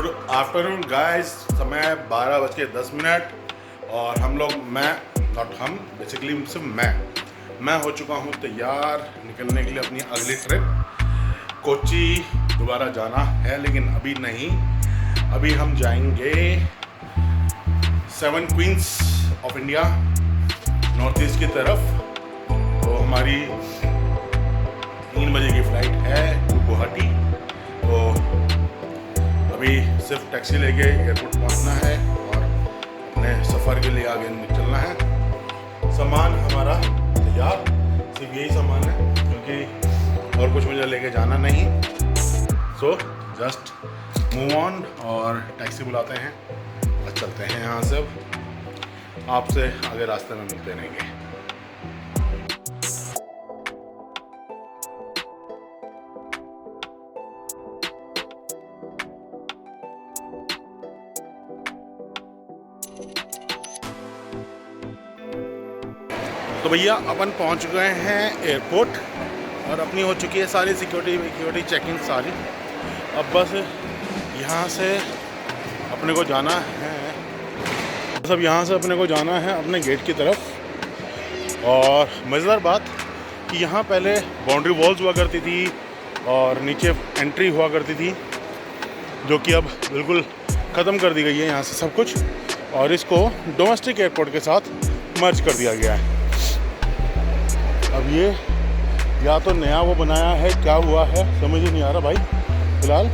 Good afternoon guys. समय 12:10 और हम लोग बेसिकली सिर्फ मैं हो चुका हूँ तैयार निकलने के लिए अपनी अगली ट्रिप। कोच्चि दोबारा जाना है, लेकिन अभी नहीं। अभी हम जाएंगे 7 queens of India, north east की तरफ। तो हमारी 3 बजे की फ़्लाइट है टू गुवाहाटी। तो अभी सिर्फ टैक्सी लेके एयरपोर्ट पहुंचना है और अपने सफ़र के लिए आगे चलना है। सामान हमारा तैयार, सिर्फ यही सामान है क्योंकि और कुछ मुझे लेके जाना नहीं। सो जस्ट मूव ऑन और टैक्सी बुलाते हैं और चलते हैं यहाँ से। आपसे आगे रास्ते में मिलते रहेंगे। तो भैया अपन पहुंच गए हैं एयरपोर्ट और अपनी हो चुकी है सारी सिक्योरिटी चेकिंग सारी। अब बस यहाँ से अपने को जाना है, अपने गेट की तरफ। और मज़ेदार बात कि यहाँ पहले बाउंड्री वॉल्स हुआ करती थी और नीचे एंट्री हुआ करती थी, जो कि अब बिल्कुल ख़त्म कर दी गई है यहाँ से सब कुछ, और इसको डोमेस्टिक एयरपोर्ट के साथ मर्ज कर दिया गया है। अब ये या तो नया वो बनाया है, क्या हुआ है समझ ही नहीं आ रहा भाई फिलहाल।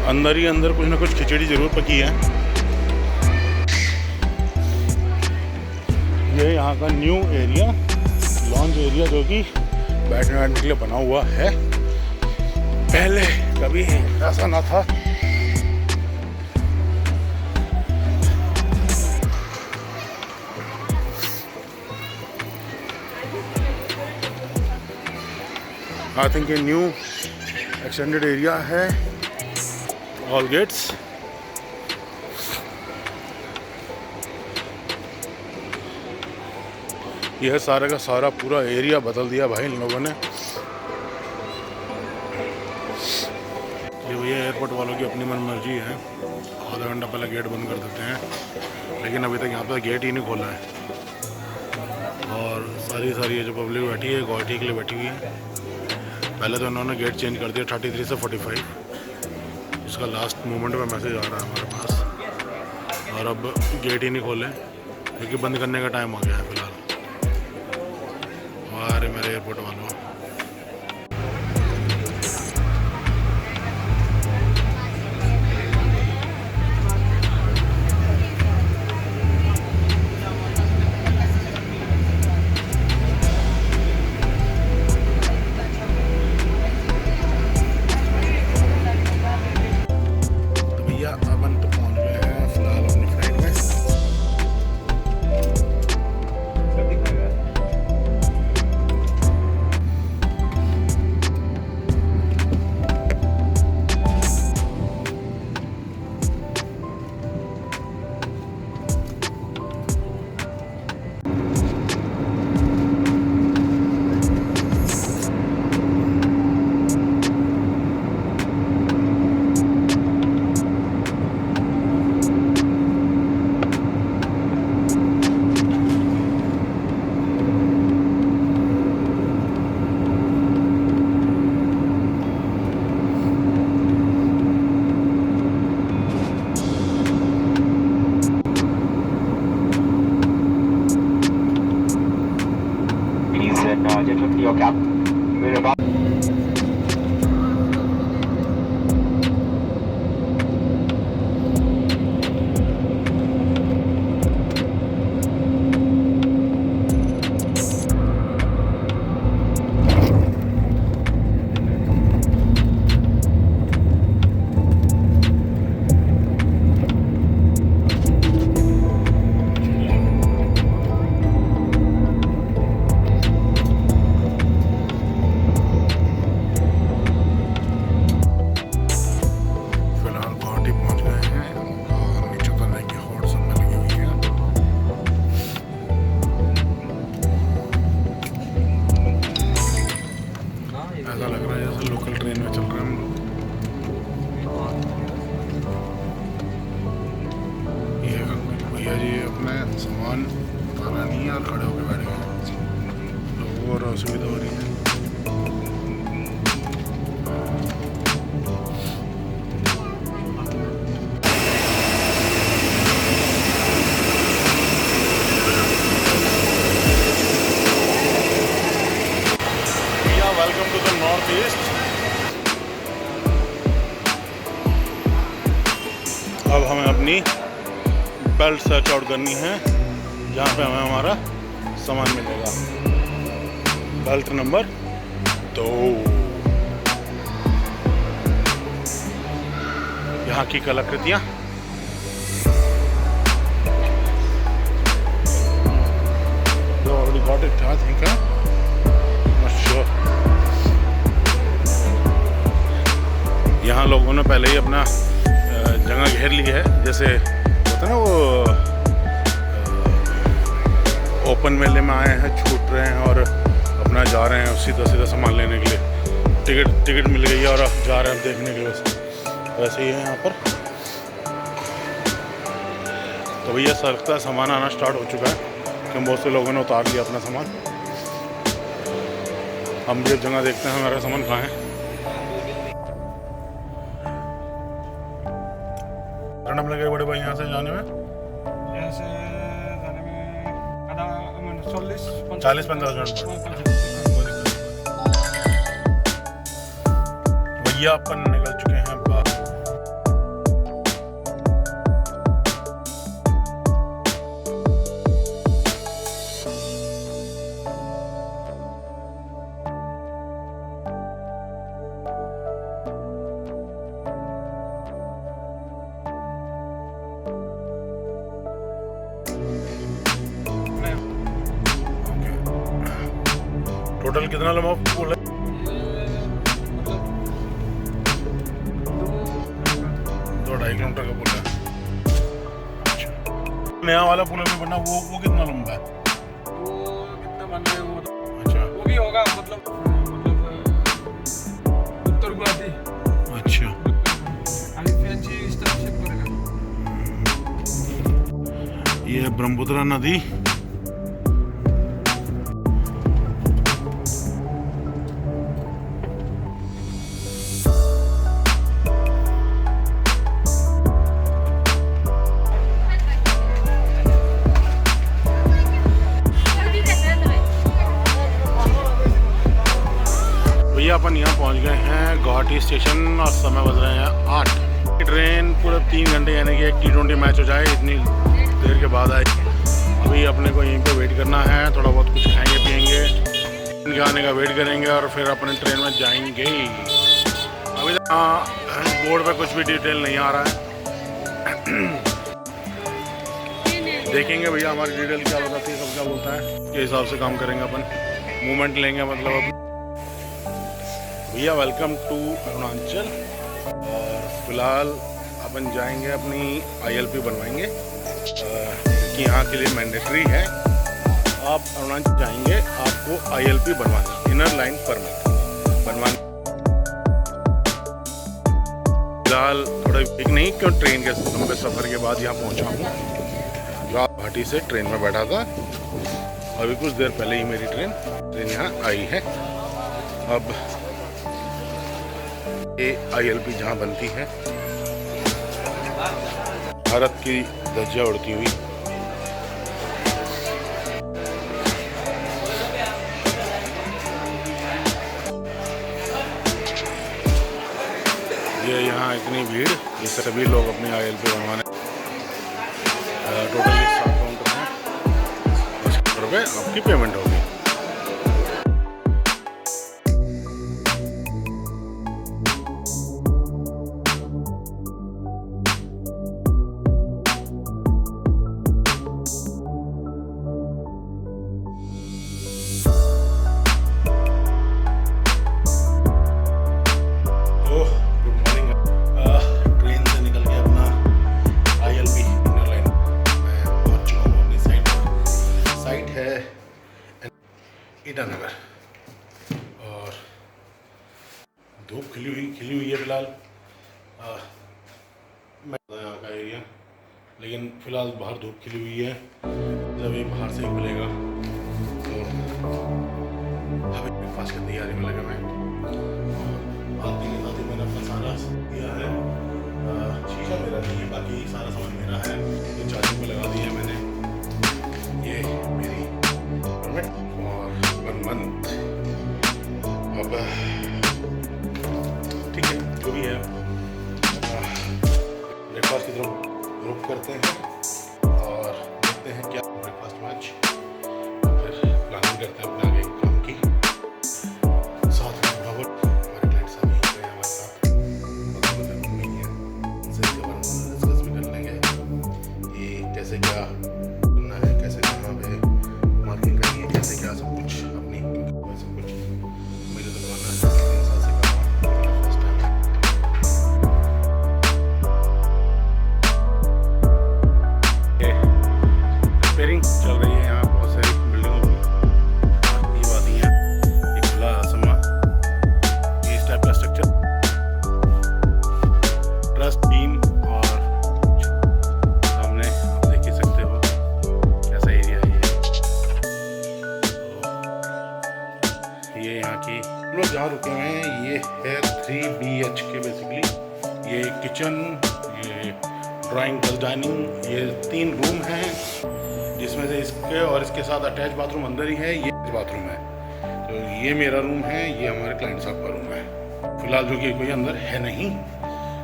अंदर ही अंदर कुछ ना कुछ खिचड़ी ज़रूर पकी है। ये यहाँ का न्यू एरिया, लॉन्च एरिया, जो कि बैठने के लिए बना हुआ है। पहले कभी ऐसा ना था। आई थिंक ये न्यू एक्सटेंडेड एरिया है, ऑल गेट्स। यह सारा का सारा पूरा एरिया बदल दिया भाई इन लोगों ने। ये भैया एयरपोर्ट वालों की अपनी मनमर्जी है, आधा घंटा पहले गेट बंद कर देते हैं, लेकिन अभी तक यहाँ पर गेट ही नहीं खोला है। और सारी ये जो पब्लिक बैठी है गुवाहाटी के लिए बैठी हुई है। पहले तो उन्होंने गेट चेंज कर दिया 33 से 45, इसका लास्ट मोमेंट में मैसेज आ रहा है हमारे पास। और अब गेट ही नहीं खोले क्योंकि बंद करने का टाइम आ गया है फिलहाल। अरे मेरे एयरपोर्ट वालों, your cap. We're about ऐसा लग रहा है जैसे लोकल ट्रेन में चल रहे हैं हम लोग। ये भैया जी अपने सामान उतारा नहीं है और खड़े होकर बैठ गए, लोगों को और असुविधा हो रही है। Welcome to the north east. अब हमें अपनी बेल्ट सर्च आउट करनी है, जहाँ पे हमें हमारा सामान मिलेगा। Belt number 2। यहाँ की कलाकृतियाँ, already got it, I think, huh? Not sure. यहाँ लोगों ने पहले ही अपना जगह घेर ली है, जैसे होता है ना वो ओपन मेले में आए हैं, छूट रहे हैं और अपना जा रहे हैं सीधा सीधा सामान लेने के लिए। टिकट मिल गई है और अब जा रहे हैं देखने के लिए। वैसे ही है यहाँ पर। तो भैया लगता है सामान आना स्टार्ट हो चुका है, क्योंकि बहुत से लोगों ने उतार लिया अपना सामान। हम भी एक जगह देखते हैं हमारा सामान कहाँ है। घंटा लगे बड़े भाई यहाँ से जाने में? यहाँ से जाने में 40-50 मिनट। भैया अपन निकल चुके हैं बाहर। टोटल कितना लंबा पुल है? 2-2.5 किलोमीटर का पुल है। अच्छा, नया वाला पुल अभी बना, वो कितना लंबा है? वो कितना बन गया वो? अच्छा, वो भी होगा मतलब उत्तर गुवाहाटी। अच्छा। आणि फॅनची इस तरफ से पड़ेगा। ये है ब्रह्मपुत्र नदी। भैया अपन यहाँ पहुँच गए हैं गुवाहाटी स्टेशन और समय बज रहे हैं 8। ट्रेन पूरा 3 घंटे यानी कि एक T20 मैच हो जाए इतनी देर के बाद आई। अभी अपने को यहीं पे वेट करना है, थोड़ा बहुत कुछ खाएंगे पिएंगे, इनके आने का वेट करेंगे और फिर अपने ट्रेन में जाएंगे। अभी बोर्ड पे कुछ भी डिटेल नहीं आ रहा है। देखेंगे भैया हमारी डिटेल क्या बताती है, सब क्या बोलता है, के हिसाब से काम करेंगे अपन, मूवमेंट लेंगे मतलब। अब भैया वेलकम टू अरुणाचल। और फिलहाल अपन जाएंगे अपनी ILP बनवाएंगे, कि यहाँ के लिए मैंडेटरी है। आप अरुणाचल जाएंगे, आपको ILP बनवानी, इनर लाइन परमिट बनवानी। फिलहाल थोड़ा वीक नहीं, क्यों ट्रेन के लंबे सफ़र के बाद यहाँ पहुँचा हूँ। गुवाहाटी से ट्रेन में बैठा था, अभी कुछ देर पहले ही मेरी ट्रेन यहाँ आई है। अब ये ILP जहाँ बनती है, भारत की ध्वजा उड़ती हुई, ये यहाँ इतनी भीड़, ये सभी लोग अपनी ILP बनवाने। टोटली 7 काउंटर हैं, 10 काउंटर पे आपकी पेमेंट होगी। धूप खिली हुई है फिलहाल। यहाँ का एरिया, लेकिन फिलहाल बाहर धूप खिली हुई है। जब ये बाहर से ही खुलेगा तो अभी ब्रेकफास्ट की तैयारी में लगे हुए हैं। आते के साथ ही मैंने अपना सारा किया है। शीशा मेरा नहीं है, बाकी सारा सामान मेरा है। तो चार्जिंग पे लगा दिया है मैंने। ये मेरी परमिट और 1 मंथ। अब ठीक है, जो भी है ब्रेकफास्ट की तरफ रुक करते हैं और देखते हैं क्या ब्रेकफास्ट में आज, फिर प्लानिंग करते हैं अपने आगे काम की। साथ में थोड़ा बहुत हमारे क्लाइंट्स अभी हैं हमारे साथ, उनसे डिस्कस भी कर लेंगे कि कैसे क्या करना है, कैसे कहाँ पे मार्किंग करनी है, कैसे क्या सब कुछ अपनी, क्योंकि सब कुछ मेरे दुकान है 3 साल से कर रहा हूँ, फर्स्ट टाइम है। रिपेयरिंग चल रही है यहाँ बहुत सारी बिल्डिंगों की। ये बात ही है, एक खुला आसमान, इस टाइप का स्ट्रक्चर, ट्रस्ट बीम, और सामने आप देख ही सकते हो कैसा एरिया है ये यहाँ की। हम लोग जहाँ रुके हुए हैं ये है 3 BHK बेसिकली। ये किचन, ये ड्राइंग प्लस डाइनिंग, ये 3 रूम हैं, जिसमें से इसके और इसके साथ अटैच बाथरूम अंदर ही है। ये बाथरूम है, तो ये मेरा रूम है, ये हमारे क्लाइंट साहब का रूम है। फिलहाल जो कि कोई अंदर है नहीं,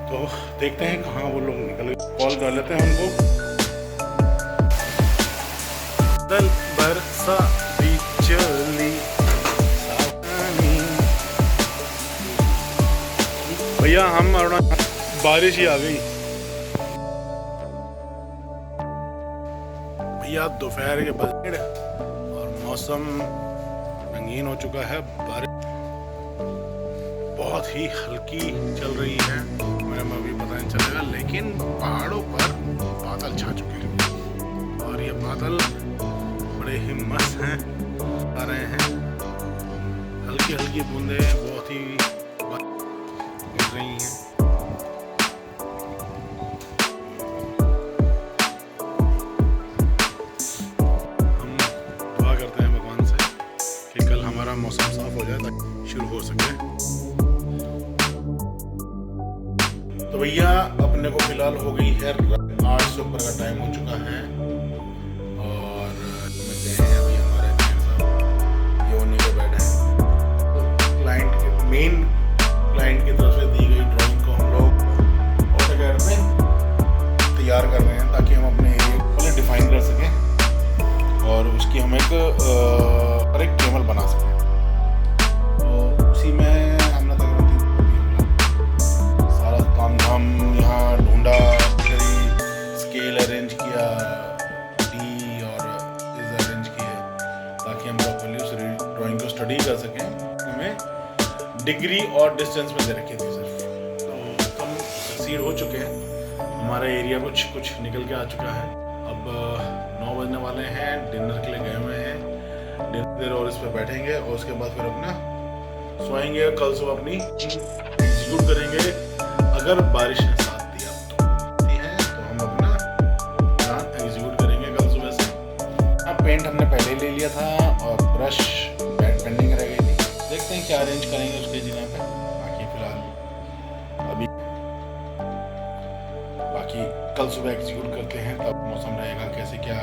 तो देखते हैं कहाँ वो लोग निकल गए। कॉल कर लेते हैं उनको। दल बरसा बिजली भैया, हम बारिश ही आ गई भैया। दोपहर के बज और मौसम रंगीन हो चुका है। बारिश बहुत ही हल्की चल रही है, मेरे में अभी पता नहीं चलेगा, लेकिन पहाड़ों पर बादल छा चुके हैं और ये बादल बड़े ही मस्त हैं, आ रहे हैं। हल्की हल्की बूंदें बहुत ही गिर रही हैं। हमारा मौसम साफ हो जाए ताकि शुरू हो सके। तो भैया अपने को फिलहाल हो गई है 8 से ऊपर का टाइम हो चुका है और मिलते हैं अभी हमारे क्लाइंट साहब, ये उन्हीं का बेड है। तो क्लाइंट के मेन क्लाइंट की तरफ से दी गई ड्राइंग को हम लोग ऑटोकैड में तैयार कर रहे हैं ताकि हम अपने एरिया को डिफाइन कर सकें और उसकी हम एक टेबल बना सकें। तो उसी में हमने तकरीबन सारा काम धाम यहाँ ढूंढा, स्केल अरेंज किया, डी और इज अरेंज किए ताकि हम प्रॉपर्ली उस ड्राइंग को स्टडी कर सकें। हमें डिग्री और डिस्टेंस में दे रखी थी सिर्फ, तो हम सक्सीड हो चुके हैं। हमारा एरिया कुछ निकल के आ चुका है। अब 9 बजने वाले हैं, डिनर के लिए गए हुए हैं। डिनर और इस पे बैठेंगे और उसके बाद फिर अपना सोएंगे। कल सुबह अपनी एग्जीक्यूट करेंगे, अगर बारिश ने साथ दिया तो हम अपना प्लान एग्जीक्यूट करेंगे कल सुबह से। पेंट हमने पहले ही ले लिया था और ब्रश पेंडिंग रह गई थी, देखते हैं क्या अरेंज करेंगे उसके जगह पे। बाकी फिलहाल अभी कल सुबह एग्जीक्यूट करते हैं, तब मौसम रहेगा कैसे क्या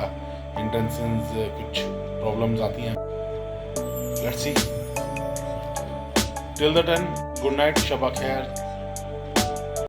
इंटेंशंस, कुछ प्रॉब्लम्स आती हैं। Let's see. Till the time, good night, शबा खैर।